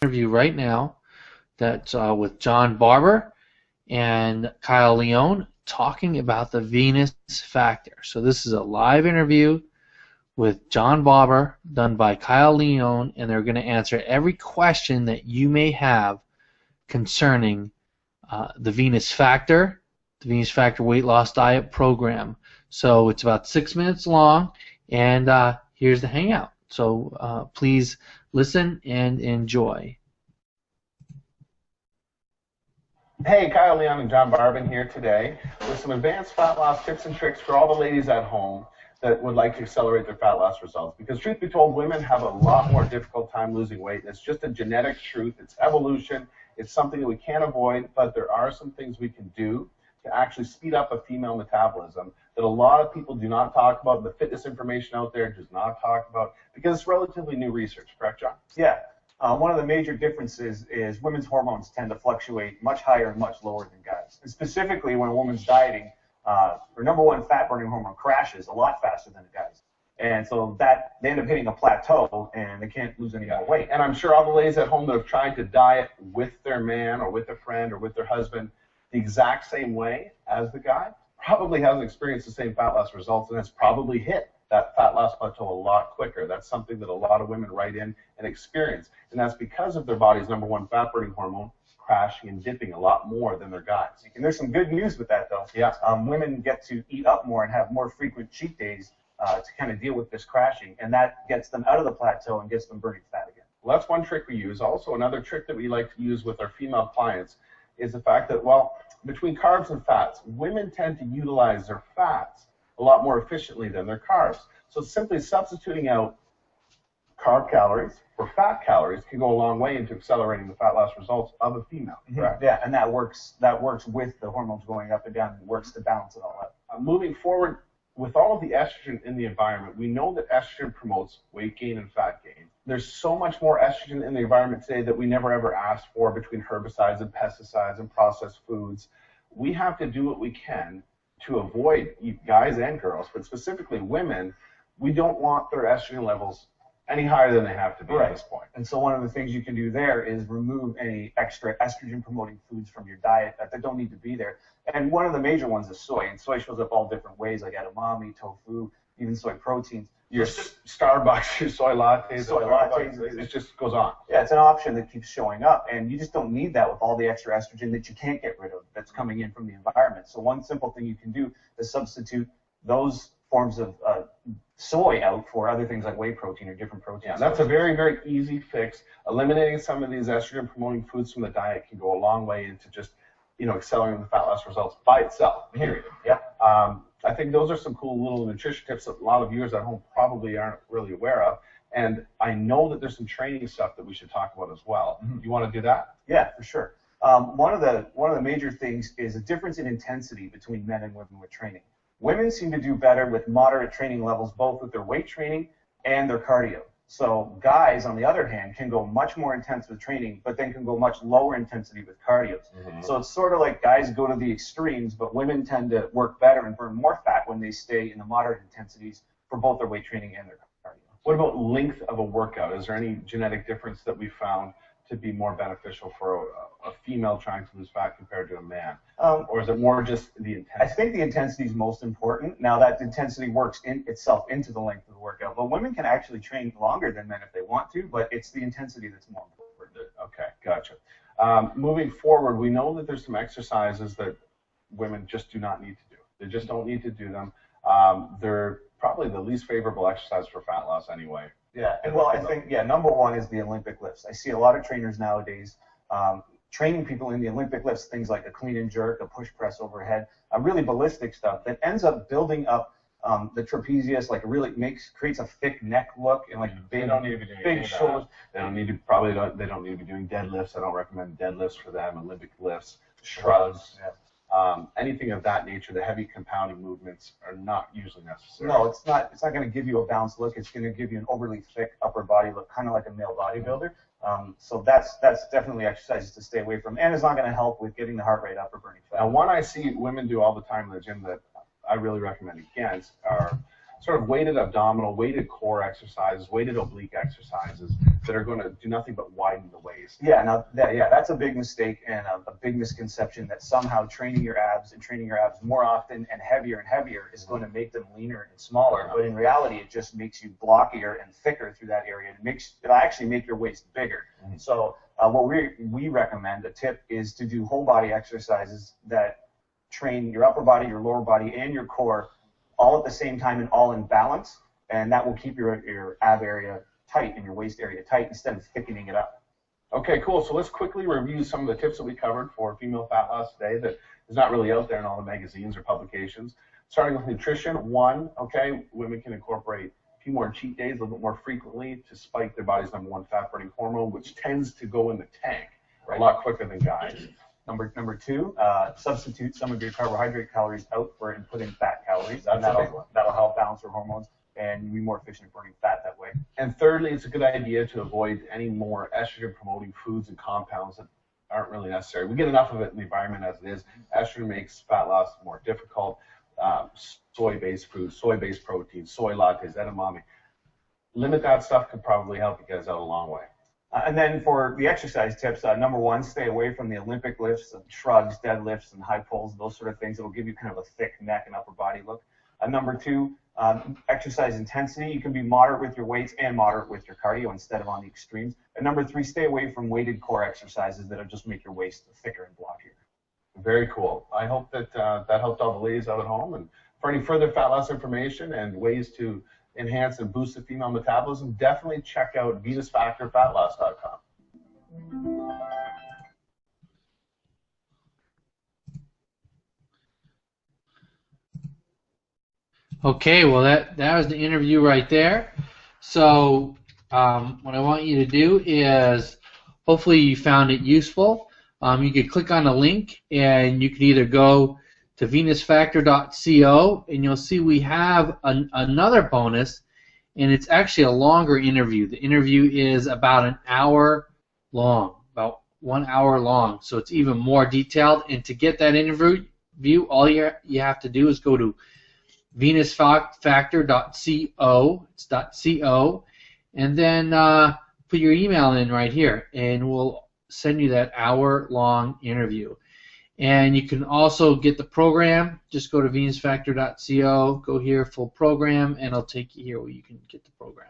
interview right now that's with John Barber and Kyle Leone talking about the Venus factor. So this is a live interview with John Barber done by Kyle Leone, and they're going to answer every question that you may have concerning the Venus factor weight loss diet program. So it's about 6 minutes long, and here's the hangout. So please listen and enjoy. Hey, Kyle Leon and John Barbin here today with some advanced fat loss tips and tricks for all the ladies at home that would like to accelerate their fat loss results. Because truth be told, women have a lot more difficult time losing weight, and it's just a genetic truth. It's evolution. It's something that we can't avoid, but there are some things we can do to actually speed up a female metabolism that a lot of people do not talk about. The fitness information out there does not talk about because it's relatively new research. Correct, John? Yeah. One of the major differences is women's hormones tend to fluctuate much higher and much lower than guys. And specifically, when a woman's dieting, her number one fat-burning hormone crashes a lot faster than a guy's. And so that they end up hitting a plateau, and they can't lose any more weight. And I'm sure all the ladies at home that have tried to diet with their man or with a friend or with their husband the exact same way as the guy probably hasn't experienced the same fat loss results and has probably hit that fat loss plateau a lot quicker. That's something that a lot of women write in and experience. And that's because of their body's number one fat-burning hormone crashing and dipping a lot more than their guys. And there's some good news with that, though. Yeah. Women get to eat up more and have more frequent cheat days to kind of deal with this crashing, and that gets them out of the plateau and gets them burning fat again. Well, that's one trick we use. Also, another trick that we like to use with our female clients is the fact that, well, between carbs and fats, women tend to utilize their fats a lot more efficiently than their carbs. So simply substituting out carb calories for fat calories can go a long way into accelerating the fat loss results of a female. Correct. Yeah, and that works with the hormones going up and down and works to balance it all out. Moving forward, with all of the estrogen in the environment, we know that estrogen promotes weight gain and fat gain. There's so much more estrogen in the environment today that we never ever asked for between herbicides and pesticides and processed foods. We have to do what we can to avoid, guys and girls, but specifically women. We don't want their estrogen levels any higher than they have to be at this point. And so one of the things you can do there is remove any extra estrogen-promoting foods from your diet that don't need to be there. And one of the major ones is soy, and soy shows up all different ways, like edamame, tofu, even soy proteins. Your Starbucks, your soy lattes, it just goes on. Yeah, it's an option that keeps showing up, and you just don't need that with all the extra estrogen that you can't get rid of that's coming in from the environment. So one simple thing you can do is substitute those forms of soy out for other things like whey protein or different proteins. Yeah, that's a very, very easy fix. Eliminating some of these estrogen-promoting foods from the diet can go a long way into just, accelerating the fat loss results by itself, period. Yeah. I think those are some cool little nutrition tips that a lot of viewers at home probably aren't really aware of. And I know that there's some training stuff that we should talk about as well. You want to do that? Yeah, for sure. One of the major things is a difference in intensity between men and women with training. Women seem to do better with moderate training levels, both with their weight training and their cardio. So guys, on the other hand, can go much more intense with training, but then can go much lower intensity with cardio. So it's sort of like guys go to the extremes, but women tend to work better and burn more fat when they stay in the moderate intensities for both their weight training and their cardio. What about length of a workout? Is there any genetic difference that we found to be more beneficial for a female trying to lose fat compared to a man? Or is it more just the intensity? I think the intensity is most important. Now, that intensity works in itself into the length of the workout, but women can actually train longer than men if they want to, but it's the intensity that's more important. Okay, gotcha. Moving forward, we know that there's some exercises that women just do not need to do. They just don't need to do them. They're probably the least favorable exercise for fat loss anyway. Yeah, and well, I think, number one is the Olympic lifts. I see a lot of trainers nowadays training people in the Olympic lifts, things like a clean and jerk, a push press overhead, really ballistic stuff that ends up building up the trapezius, like creates a thick neck look and like big shoulders. They don't need to be doing deadlifts. I don't recommend deadlifts for them. Olympic lifts, shrugs. Anything of that nature, the heavy compounding movements are not usually necessary. No, it's not. It's not going to give you a balanced look. It's going to give you an overly thick upper body look, kind of like a male bodybuilder. So that's definitely exercises to stay away from, and it's not going to help with getting the heart rate up or burning fat. Now, one I see women do all the time in the gym that I really recommend against are sort of weighted abdominal, weighted core exercises, weighted oblique exercises that are going to do nothing but widen the waist. Yeah, now that's a big mistake and a big misconception that somehow training your abs more often and heavier is going to make them leaner and smaller. But in reality, it just makes you blockier and thicker through that area. It'll actually make your waist bigger. So what we recommend, a tip, is to do whole body exercises that train your upper body, your lower body, and your core all at the same time and all in balance, and that will keep your ab area tight and your waist area tight instead of thickening it up. Okay, cool. So let's quickly review some of the tips that we covered for female fat loss today that is not really out there in all the magazines or publications. Starting with nutrition, one, okay, women can incorporate a few more cheat days a little bit more frequently to spike their body's #1 fat-burning hormone, which tends to go in the tank a lot quicker than guys. Number two, substitute some of your carbohydrate calories out for and put in fat calories. That's a big one. That'll help balance your hormones and you'll be more efficient at burning fat that way. And thirdly, it's a good idea to avoid any more estrogen-promoting foods and compounds that aren't really necessary. We get enough of it in the environment as it is. Estrogen makes fat loss more difficult. Soy-based foods, soy-based proteins, soy lattes, edamame. Limit that stuff could probably help you guys out a long way. And then for the exercise tips, number one, stay away from the Olympic lifts and shrugs, deadlifts, and high pulls, those sort of things. It'll give you kind of a thick neck and upper body look. Number two, exercise intensity. You can be moderate with your weights and moderate with your cardio instead of on the extremes. And number three, stay away from weighted core exercises that'll just make your waist thicker and blockier. Very cool. I hope that that helped all the ladies out at home. And for any further fat loss information and ways to enhance and boost the female metabolism, definitely check out venusfactorfatloss.com. Okay, well that was the interview right there. So what I want you to do is, hopefully you found it useful. You could click on a link and you can either go to venusfactor.co and you'll see we have another bonus, and it's actually a longer interview. The interview is about an hour long, about 1 hour long, so it's even more detailed. And to get that interview, all you have to do is go to venusfactor.co, it's .co, and then put your email in right here, and we'll send you that hour-long interview. And you can also get the program. Just go to venusfactor.co, go here, full program, and it'll take you here where you can get the program.